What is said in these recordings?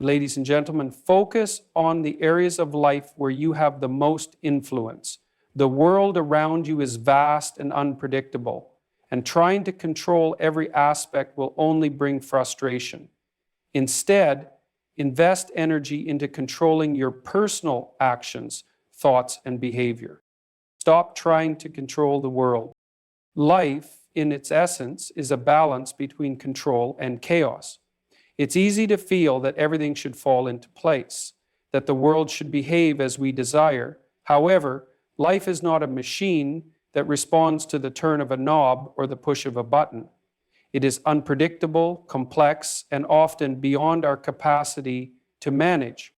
Ladies and gentlemen, focus on the areas of life where you have the most influence. The world around you is vast and unpredictable, and trying to control every aspect will only bring frustration. Instead, invest energy into controlling your personal actions, thoughts, and behavior. Stop trying to control the world. Life, in its essence, is a balance between control and chaos. It's easy to feel that everything should fall into place, that the world should behave as we desire. However, life is not a machine that responds to the turn of a knob or the push of a button. It is unpredictable, complex, and often beyond our capacity to manage.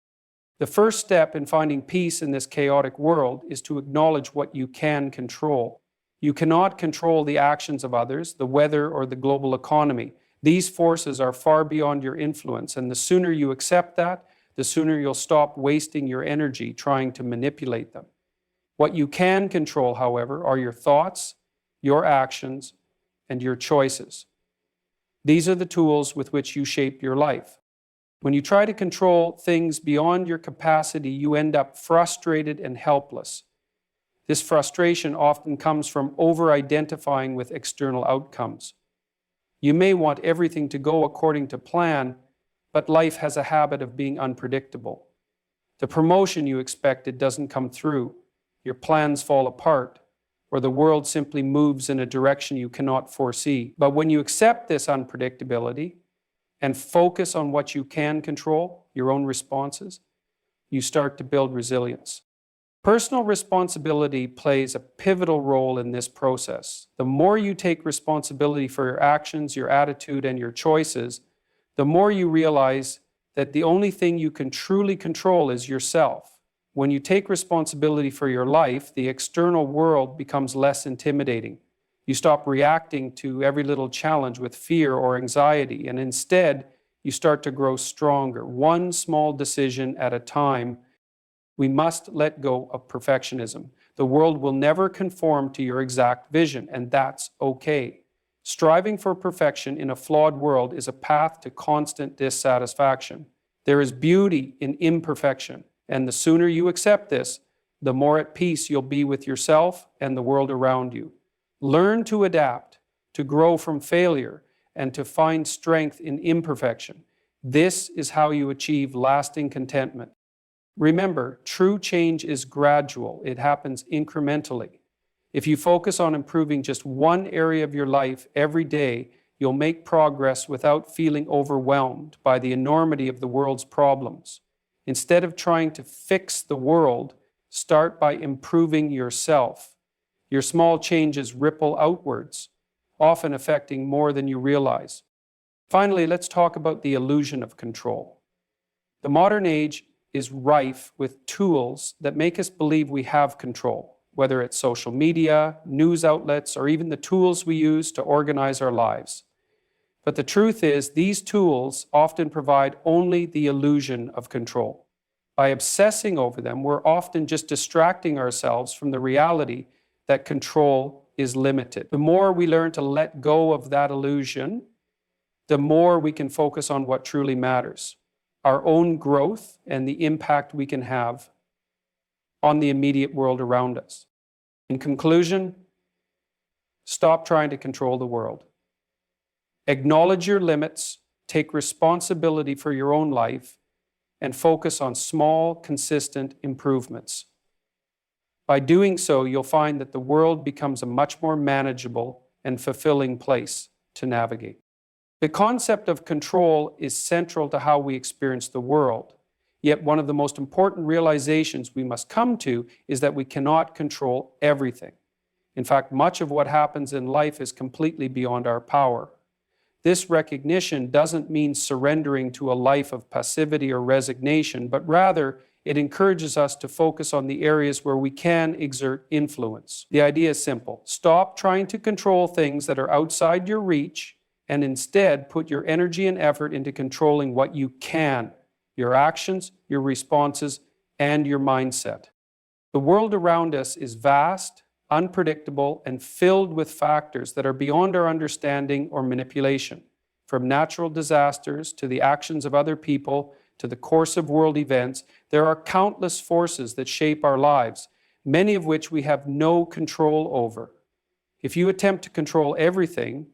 The first step in finding peace in this chaotic world is to acknowledge what you can control. You cannot control the actions of others, the weather, or the global economy. These forces are far beyond your influence, and the sooner you accept that, the sooner you'll stop wasting your energy trying to manipulate them. What you can control, however, are your thoughts, your actions, and your choices. These are the tools with which you shape your life. When you try to control things beyond your capacity, you end up frustrated and helpless. This frustration often comes from over-identifying with external outcomes. You may want everything to go according to plan, but life has a habit of being unpredictable. The promotion you expected doesn't come through, your plans fall apart, or the world simply moves in a direction you cannot foresee. But when you accept this unpredictability and focus on what you can control, your own responses, you start to build resilience. Personal responsibility plays a pivotal role in this process. The more you take responsibility for your actions, your attitude, and your choices, the more you realize that the only thing you can truly control is yourself. When you take responsibility for your life, the external world becomes less intimidating. You stop reacting to every little challenge with fear or anxiety, and instead, you start to grow stronger, one small decision at a time. We must let go of perfectionism. The world will never conform to your exact vision, and that's okay. Striving for perfection in a flawed world is a path to constant dissatisfaction. There is beauty in imperfection, and the sooner you accept this, the more at peace you'll be with yourself and the world around you. Learn to adapt, to grow from failure, and to find strength in imperfection. This is how you achieve lasting contentment. Remember, true change is gradual. It happens incrementally. If you focus on improving just one area of your life every day, you'll make progress without feeling overwhelmed by the enormity of the world's problems. Instead of trying to fix the world, start by improving yourself. Your small changes ripple outwards, often affecting more than you realize. Finally, let's talk about the illusion of control. The modern age is rife with tools that make us believe we have control, whether it's social media, news outlets, or even the tools we use to organize our lives. But the truth is, these tools often provide only the illusion of control. By obsessing over them, we're often just distracting ourselves from the reality that control is limited. The more we learn to let go of that illusion, the more we can focus on what truly matters, our own growth and the impact we can have on the immediate world around us. In conclusion, stop trying to control the world. Acknowledge your limits, take responsibility for your own life, and focus on small, consistent improvements. By doing so, you'll find that the world becomes a much more manageable and fulfilling place to navigate. The concept of control is central to how we experience the world. Yet one of the most important realizations we must come to is that we cannot control everything. In fact, much of what happens in life is completely beyond our power. This recognition doesn't mean surrendering to a life of passivity or resignation, but rather it encourages us to focus on the areas where we can exert influence. The idea is simple. Stop trying to control things that are outside your reach and instead put your energy and effort into controlling what you can, your actions, your responses, and your mindset. The world around us is vast, unpredictable, and filled with factors that are beyond our understanding or manipulation, from natural disasters to the actions of other people to the course of world events, there are countless forces that shape our lives, many of which we have no control over. If you attempt to control everything,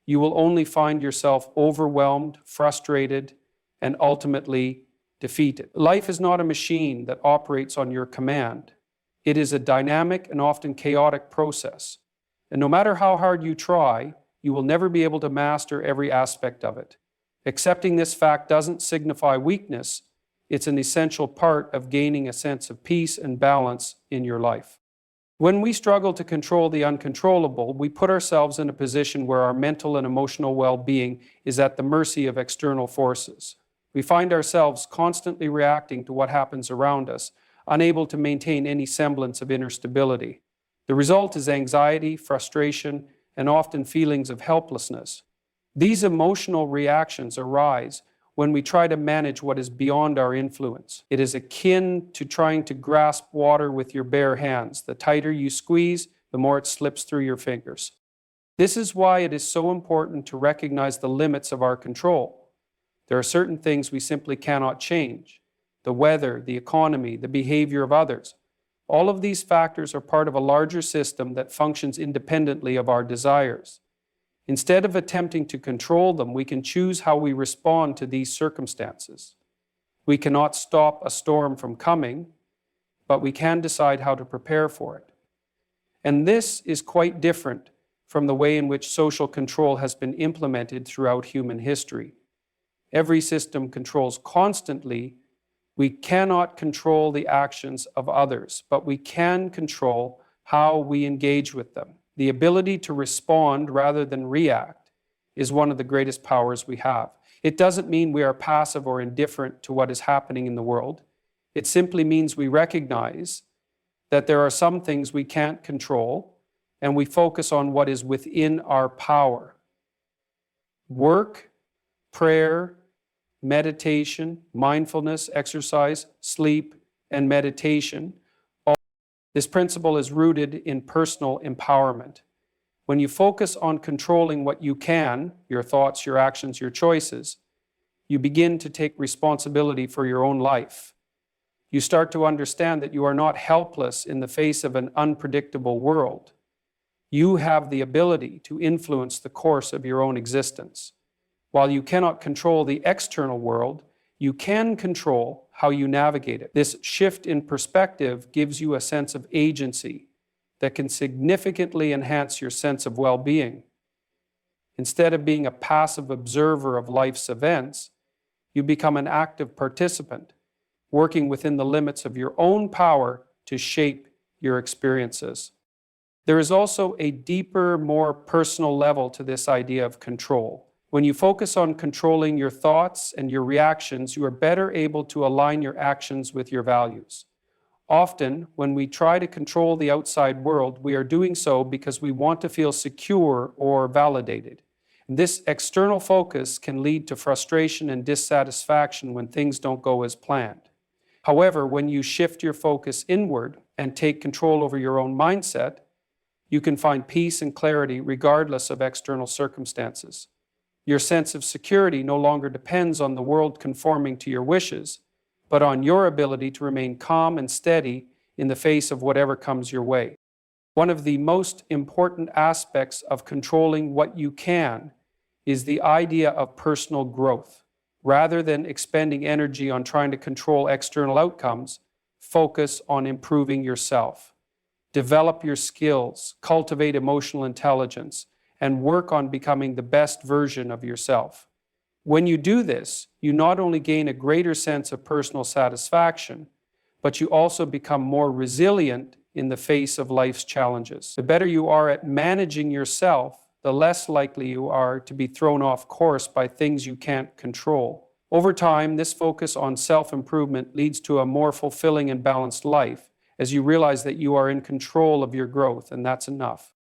you will only find yourself overwhelmed, frustrated, and ultimately defeated. Life is not a machine that operates on your command. It is a dynamic and often chaotic process. And no matter how hard you try, you will never be able to master every aspect of it. Accepting this fact doesn't signify weakness. It's an essential part of gaining a sense of peace and balance in your life. When we struggle to control the uncontrollable, we put ourselves in a position where our mental and emotional well-being is at the mercy of external forces. We find ourselves constantly reacting to what happens around us, unable to maintain any semblance of inner stability. The result is anxiety, frustration, and often feelings of helplessness. These emotional reactions arise when we try to manage what is beyond our influence. It is akin to trying to grasp water with your bare hands. The tighter you squeeze, the more it slips through your fingers. This is why it is so important to recognize the limits of our control. There are certain things we simply cannot change: the weather, the economy, the behavior of others. All of these factors are part of a larger system that functions independently of our desires. Instead of attempting to control them, we can choose how we respond to these circumstances. We cannot stop a storm from coming, but we can decide how to prepare for it. And this is quite different from the way in which social control has been implemented throughout human history. Every system controls constantly. We cannot control the actions of others, but we can control how we engage with them. The ability to respond rather than react is one of the greatest powers we have. It doesn't mean we are passive or indifferent to what is happening in the world. It simply means we recognize that there are some things we can't control, and we focus on what is within our power. Work, prayer, meditation, mindfulness, exercise, sleep, and meditation. This principle is rooted in personal empowerment. When you focus on controlling what you can, your thoughts, your actions, your choices, you begin to take responsibility for your own life. You start to understand that you are not helpless in the face of an unpredictable world. You have the ability to influence the course of your own existence. While you cannot control the external world, you can control how you navigate it. This shift in perspective gives you a sense of agency that can significantly enhance your sense of well-being. Instead of being a passive observer of life's events, you become an active participant, working within the limits of your own power to shape your experiences. There is also a deeper, more personal level to this idea of control. When you focus on controlling your thoughts and your reactions, you are better able to align your actions with your values. Often, when we try to control the outside world, we are doing so because we want to feel secure or validated. And this external focus can lead to frustration and dissatisfaction when things don't go as planned. However, when you shift your focus inward and take control over your own mindset, you can find peace and clarity regardless of external circumstances. Your sense of security no longer depends on the world conforming to your wishes, but on your ability to remain calm and steady in the face of whatever comes your way. One of the most important aspects of controlling what you can is the idea of personal growth. Rather than expending energy on trying to control external outcomes, focus on improving yourself. Develop your skills, cultivate emotional intelligence, and work on becoming the best version of yourself. When you do this, you not only gain a greater sense of personal satisfaction, but you also become more resilient in the face of life's challenges. The better you are at managing yourself, the less likely you are to be thrown off course by things you can't control. Over time, this focus on self-improvement leads to a more fulfilling and balanced life, as you realize that you are in control of your growth, and that's enough.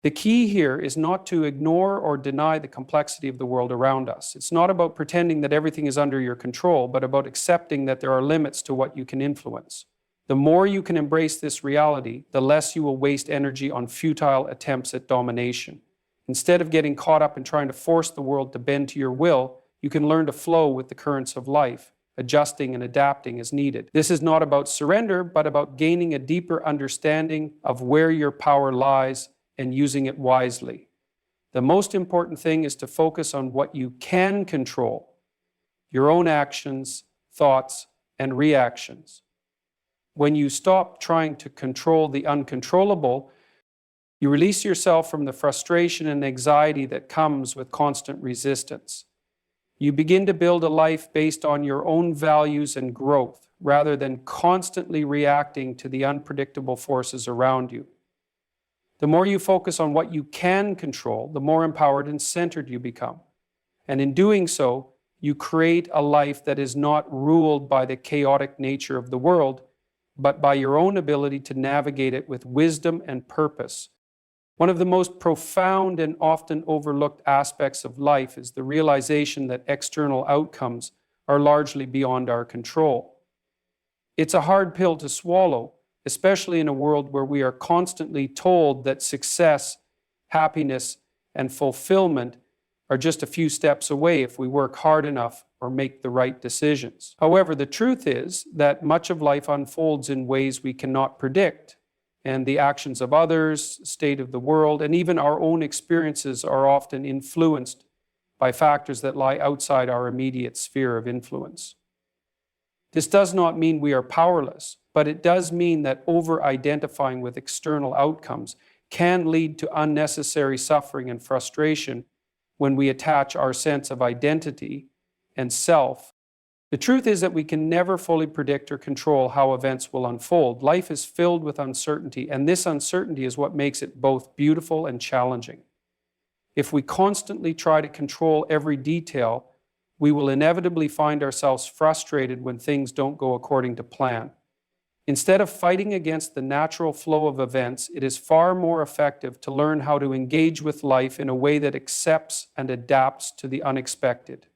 The key here is not to ignore or deny the complexity of the world around us. It's not about pretending that everything is under your control, but about accepting that there are limits to what you can influence. The more you can embrace this reality, the less you will waste energy on futile attempts at domination. Instead of getting caught up in trying to force the world to bend to your will, you can learn to flow with the currents of life, adjusting and adapting as needed. This is not about surrender, but about gaining a deeper understanding of where your power lies and using it wisely. The most important thing is to focus on what you can control, your own actions, thoughts, and reactions. When you stop trying to control the uncontrollable, you release yourself from the frustration and anxiety that comes with constant resistance. You begin to build a life based on your own values and growth, rather than constantly reacting to the unpredictable forces around you. The more you focus on what you can control, the more empowered and centered you become. And in doing so, you create a life that is not ruled by the chaotic nature of the world, but by your own ability to navigate it with wisdom and purpose. One of the most profound and often overlooked aspects of life is the realization that external outcomes are largely beyond our control. It's a hard pill to swallow, especially in a world where we are constantly told that success, happiness, and fulfillment are just a few steps away if we work hard enough or make the right decisions. However, the truth is that much of life unfolds in ways we cannot predict, and the actions of others, state of the world, and even our own experiences are often influenced by factors that lie outside our immediate sphere of influence. This does not mean we are powerless, but it does mean that over-identifying with external outcomes can lead to unnecessary suffering and frustration when we attach our sense of identity and self. The truth is that we can never fully predict or control how events will unfold. Life is filled with uncertainty, and this uncertainty is what makes it both beautiful and challenging. If we constantly try to control every detail, we will inevitably find ourselves frustrated when things don't go according to plan. Instead of fighting against the natural flow of events, it is far more effective to learn how to engage with life in a way that accepts and adapts to the unexpected.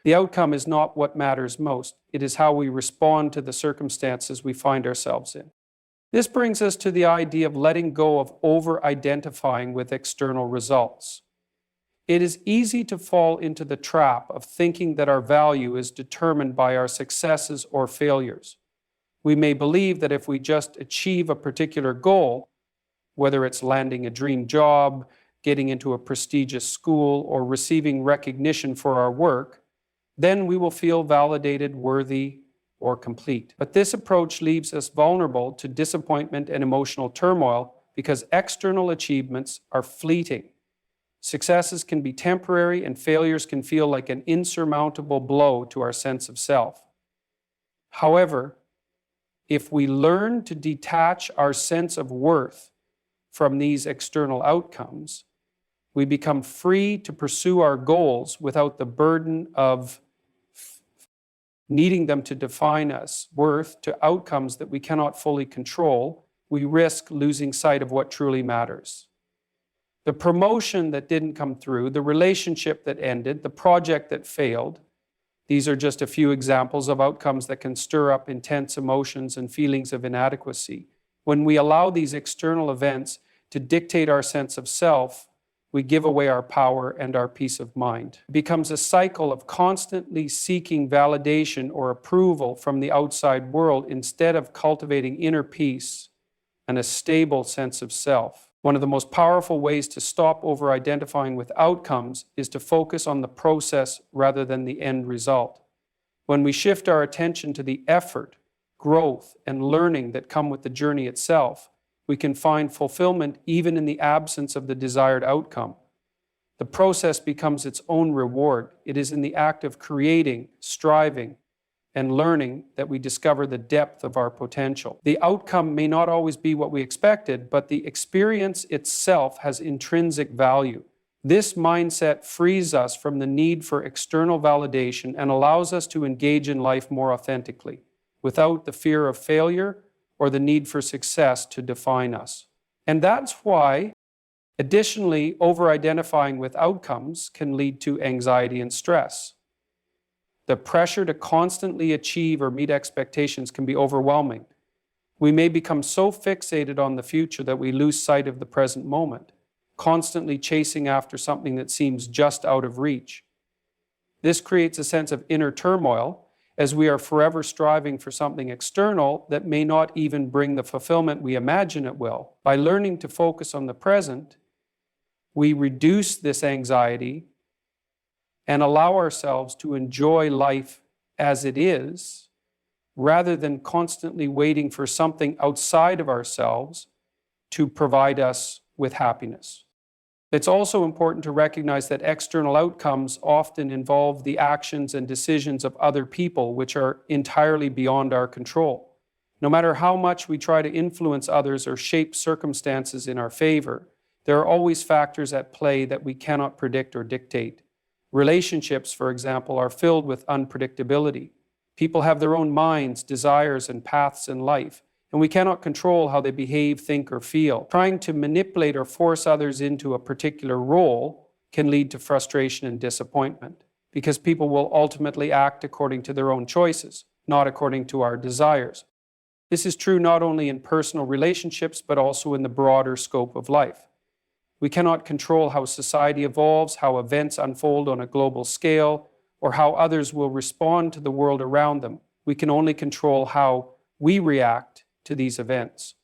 The outcome is not what matters most. It is how we respond to the circumstances we find ourselves in. This brings us to the idea of letting go of over-identifying with external results. It is easy to fall into the trap of thinking that our value is determined by our successes or failures. We may believe that if we just achieve a particular goal, whether it's landing a dream job, getting into a prestigious school, or receiving recognition for our work, then we will feel validated, worthy, or complete. But this approach leaves us vulnerable to disappointment and emotional turmoil because external achievements are fleeting. Successes can be temporary, and failures can feel like an insurmountable blow to our sense of self. However, if we learn to detach our sense of worth from these external outcomes, we become free to pursue our goals without the burden of needing them to define us. Worth to outcomes that we cannot fully control, we risk losing sight of what truly matters. The promotion that didn't come through, the relationship that ended, the project that failed, these are just a few examples of outcomes that can stir up intense emotions and feelings of inadequacy. When we allow these external events to dictate our sense of self, we give away our power and our peace of mind. It becomes a cycle of constantly seeking validation or approval from the outside world instead of cultivating inner peace and a stable sense of self. One of the most powerful ways to stop over-identifying with outcomes is to focus on the process rather than the end result. When we shift our attention to the effort, growth, and learning that come with the journey itself, we can find fulfillment even in the absence of the desired outcome. The process becomes its own reward. It is in the act of creating, striving, and learning that we discover the depth of our potential. The outcome may not always be what we expected, but the experience itself has intrinsic value. This mindset frees us from the need for external validation and allows us to engage in life more authentically, without the fear of failure or the need for success to define us. And that's why, additionally, over-identifying with outcomes can lead to anxiety and stress. The pressure to constantly achieve or meet expectations can be overwhelming. We may become so fixated on the future that we lose sight of the present moment, constantly chasing after something that seems just out of reach. This creates a sense of inner turmoil, as we are forever striving for something external that may not even bring the fulfillment we imagine it will. By learning to focus on the present, we reduce this anxiety and allow ourselves to enjoy life as it is, rather than constantly waiting for something outside of ourselves to provide us with happiness. It's also important to recognize that external outcomes often involve the actions and decisions of other people, which are entirely beyond our control. No matter how much we try to influence others or shape circumstances in our favor, there are always factors at play that we cannot predict or dictate. Relationships, for example, are filled with unpredictability. People have their own minds, desires, and paths in life, and we cannot control how they behave, think, or feel. Trying to manipulate or force others into a particular role can lead to frustration and disappointment, because people will ultimately act according to their own choices, not according to our desires. This is true not only in personal relationships, but also in the broader scope of life. We cannot control how society evolves, how events unfold on a global scale, or how others will respond to the world around them. We can only control how we react to these events.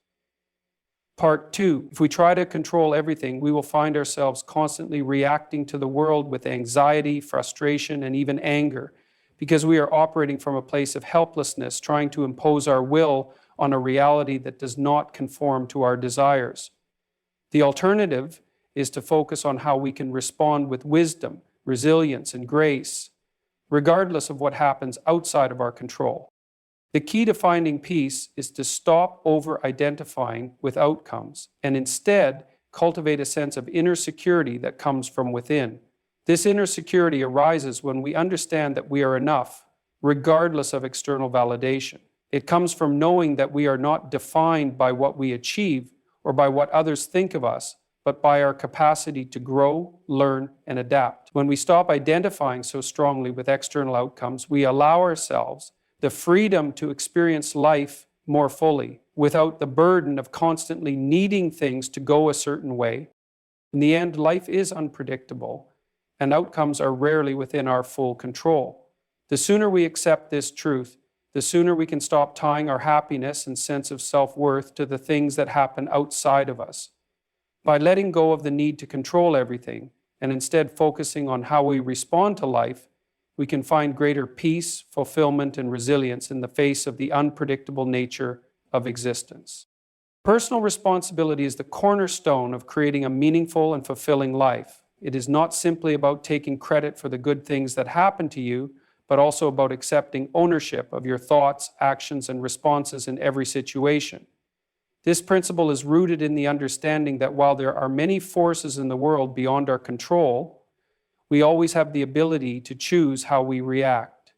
Part 2. If we try to control everything, we will find ourselves constantly reacting to the world with anxiety, frustration, and even anger, because we are operating from a place of helplessness, trying to impose our will on a reality that does not conform to our desires. The alternative is to focus on how we can respond with wisdom, resilience, and grace, regardless of what happens outside of our control. The key to finding peace is to stop over-identifying with outcomes and instead cultivate a sense of inner security that comes from within. This inner security arises when we understand that we are enough, regardless of external validation. It comes from knowing that we are not defined by what we achieve or by what others think of us, but by our capacity to grow, learn, and adapt. When we stop identifying so strongly with external outcomes, we allow ourselves the freedom to experience life more fully, without the burden of constantly needing things to go a certain way. In the end, life is unpredictable, and outcomes are rarely within our full control. The sooner we accept this truth, the sooner we can stop tying our happiness and sense of self-worth to the things that happen outside of us. By letting go of the need to control everything, and instead focusing on how we respond to life, we can find greater peace, fulfillment, and resilience in the face of the unpredictable nature of existence. Personal responsibility is the cornerstone of creating a meaningful and fulfilling life. It is not simply about taking credit for the good things that happen to you, but also about accepting ownership of your thoughts, actions, and responses in every situation. This principle is rooted in the understanding that while there are many forces in the world beyond our control, we always have the ability to choose how we react.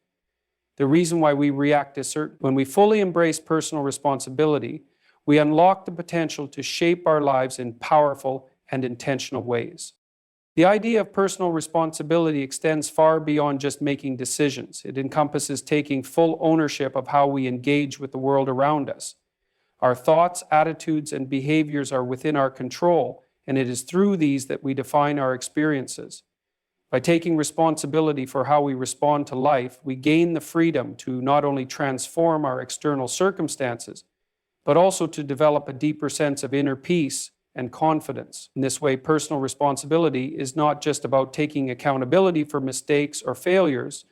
The reason why we react is certain. When we fully embrace personal responsibility, we unlock the potential to shape our lives in powerful and intentional ways. The idea of personal responsibility extends far beyond just making decisions. It encompasses taking full ownership of how we engage with the world around us. Our thoughts, attitudes, and behaviors are within our control, and it is through these that we define our experiences. By taking responsibility for how we respond to life, we gain the freedom to not only transform our external circumstances, but also to develop a deeper sense of inner peace and confidence. In this way, personal responsibility is not just about taking accountability for mistakes or failures,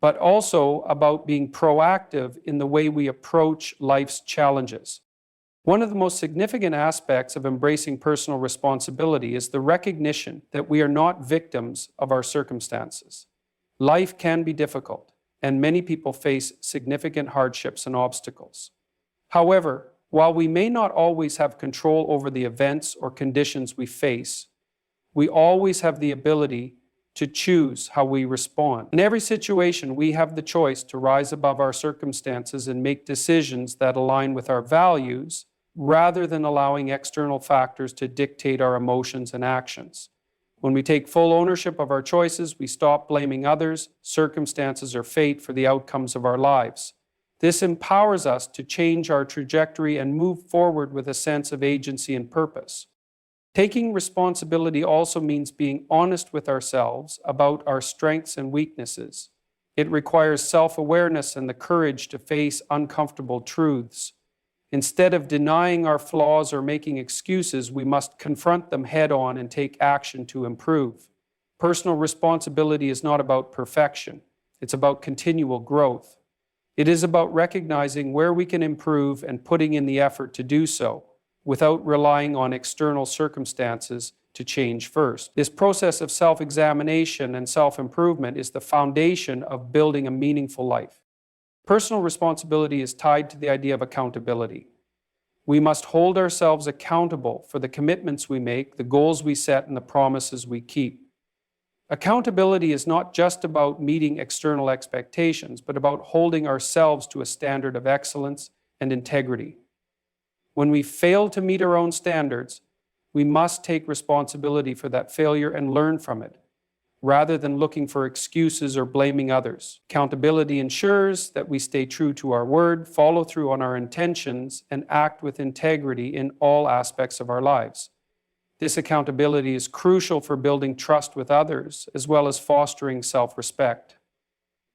but also about being proactive in the way we approach life's challenges. One of the most significant aspects of embracing personal responsibility is the recognition that we are not victims of our circumstances. Life can be difficult, and many people face significant hardships and obstacles. However, while we may not always have control over the events or conditions we face, we always have the ability to choose how we respond. In every situation, we have the choice to rise above our circumstances and make decisions that align with our values, rather than allowing external factors to dictate our emotions and actions. When we take full ownership of our choices, we stop blaming others, circumstances, or fate for the outcomes of our lives. This empowers us to change our trajectory and move forward with a sense of agency and purpose. Taking responsibility also means being honest with ourselves about our strengths and weaknesses. It requires self-awareness and the courage to face uncomfortable truths. Instead of denying our flaws or making excuses, we must confront them head-on and take action to improve. Personal responsibility is not about perfection. It's about continual growth. It is about recognizing where we can improve and putting in the effort to do so, without relying on external circumstances to change first. This process of self-examination and self-improvement is the foundation of building a meaningful life. Personal responsibility is tied to the idea of accountability. We must hold ourselves accountable for the commitments we make, the goals we set, and the promises we keep. Accountability is not just about meeting external expectations, but about holding ourselves to a standard of excellence and integrity. When we fail to meet our own standards, we must take responsibility for that failure and learn from it, rather than looking for excuses or blaming others. Accountability ensures that we stay true to our word, follow through on our intentions, and act with integrity in all aspects of our lives. This accountability is crucial for building trust with others, as well as fostering self-respect.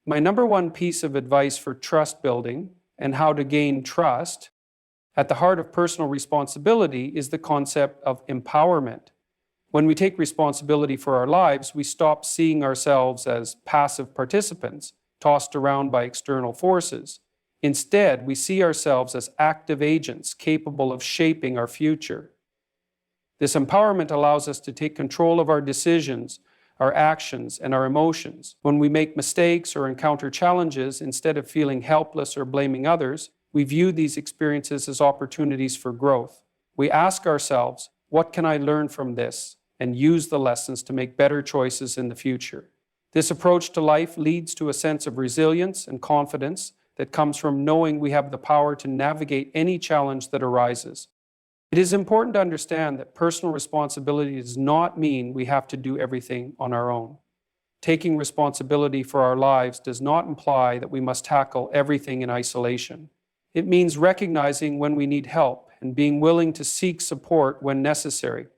My number one piece of advice for trust building and how to gain trust at the heart of personal responsibility is the concept of empowerment. When we take responsibility for our lives, we stop seeing ourselves as passive participants, tossed around by external forces. Instead, we see ourselves as active agents capable of shaping our future. This empowerment allows us to take control of our decisions, our actions, and our emotions. When we make mistakes or encounter challenges, instead of feeling helpless or blaming others, we view these experiences as opportunities for growth. We ask ourselves, what can I learn from this? And use the lessons to make better choices in the future. This approach to life leads to a sense of resilience and confidence that comes from knowing we have the power to navigate any challenge that arises. It is important to understand that personal responsibility does not mean we have to do everything on our own. Taking responsibility for our lives does not imply that we must tackle everything in isolation. It means recognizing when we need help and being willing to seek support when necessary.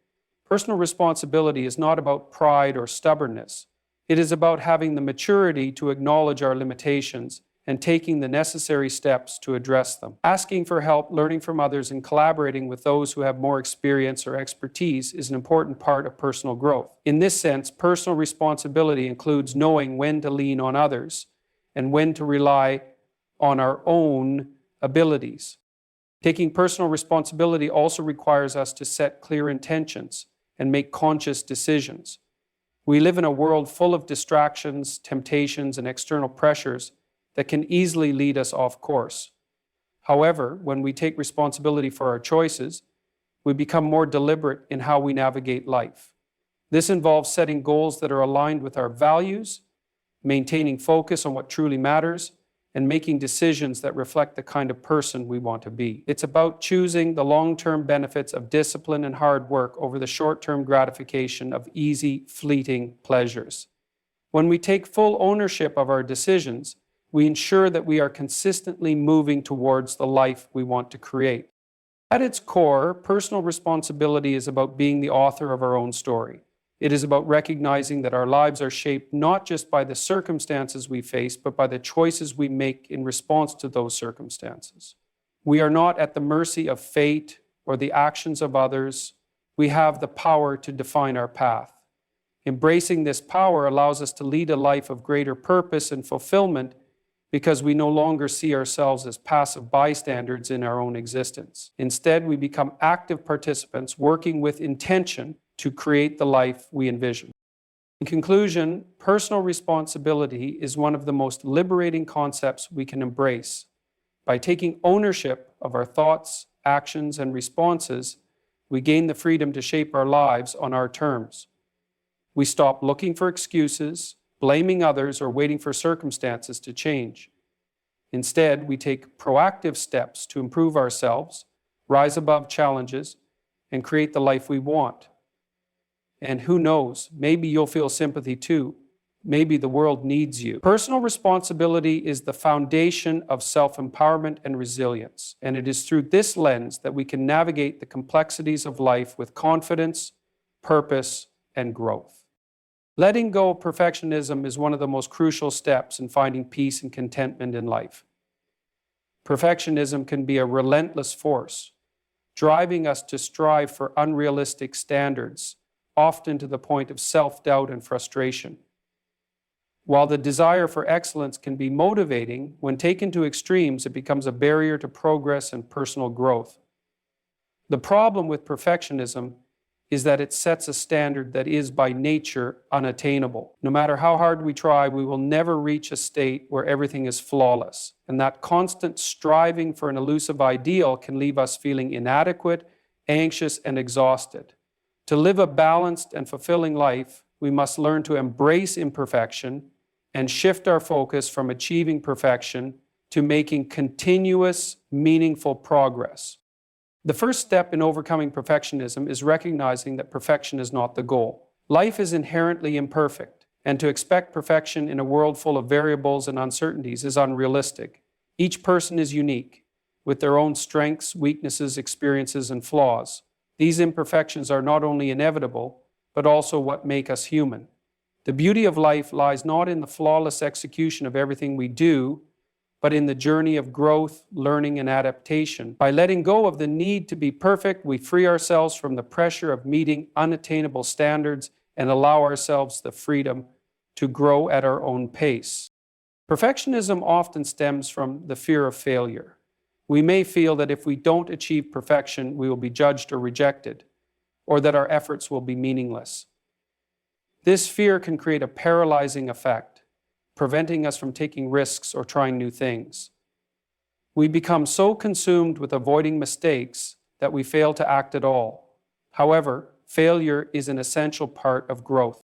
Personal responsibility is not about pride or stubbornness. It is about having the maturity to acknowledge our limitations and taking the necessary steps to address them. Asking for help, learning from others, and collaborating with those who have more experience or expertise is an important part of personal growth. In this sense, personal responsibility includes knowing when to lean on others and when to rely on our own abilities. Taking personal responsibility also requires us to set clear intentions and make conscious decisions. We live in a world full of distractions, temptations, and external pressures that can easily lead us off course. However, when we take responsibility for our choices, we become more deliberate in how we navigate life. This involves setting goals that are aligned with our values, maintaining focus on what truly matters, and making decisions that reflect the kind of person we want to be. It's about choosing the long-term benefits of discipline and hard work over the short-term gratification of easy, fleeting pleasures. When we take full ownership of our decisions, we ensure that we are consistently moving towards the life we want to create. At its core, personal responsibility is about being the author of our own story. It is about recognizing that our lives are shaped not just by the circumstances we face, but by the choices we make in response to those circumstances. We are not at the mercy of fate or the actions of others. We have the power to define our path. Embracing this power allows us to lead a life of greater purpose and fulfillment because we no longer see ourselves as passive bystanders in our own existence. Instead, we become active participants working with intention to create the life we envision. In conclusion, personal responsibility is one of the most liberating concepts we can embrace. By taking ownership of our thoughts, actions, and responses, we gain the freedom to shape our lives on our terms. We stop looking for excuses, blaming others, or waiting for circumstances to change. Instead, we take proactive steps to improve ourselves, rise above challenges, and create the life we want. And who knows, maybe you'll feel sympathy too. Maybe the world needs you. Personal responsibility is the foundation of self-empowerment and resilience, and it is through this lens that we can navigate the complexities of life with confidence, purpose, and growth. Letting go of perfectionism is one of the most crucial steps in finding peace and contentment in life. Perfectionism can be a relentless force, driving us to strive for unrealistic standards, often to the point of self-doubt and frustration. While the desire for excellence can be motivating, when taken to extremes, it becomes a barrier to progress and personal growth. The problem with perfectionism is that it sets a standard that is by nature unattainable. No matter how hard we try, we will never reach a state where everything is flawless. And that constant striving for an elusive ideal can leave us feeling inadequate, anxious, and exhausted. To live a balanced and fulfilling life, we must learn to embrace imperfection and shift our focus from achieving perfection to making continuous, meaningful progress. The first step in overcoming perfectionism is recognizing that perfection is not the goal. Life is inherently imperfect, and to expect perfection in a world full of variables and uncertainties is unrealistic. Each person is unique, with their own strengths, weaknesses, experiences, and flaws. These imperfections are not only inevitable, but also what make us human. The beauty of life lies not in the flawless execution of everything we do, but in the journey of growth, learning, and adaptation. By letting go of the need to be perfect, we free ourselves from the pressure of meeting unattainable standards and allow ourselves the freedom to grow at our own pace. Perfectionism often stems from the fear of failure. We may feel that if we don't achieve perfection, we will be judged or rejected, or that our efforts will be meaningless. This fear can create a paralyzing effect, preventing us from taking risks or trying new things. We become so consumed with avoiding mistakes that we fail to act at all. However, failure is an essential part of growth.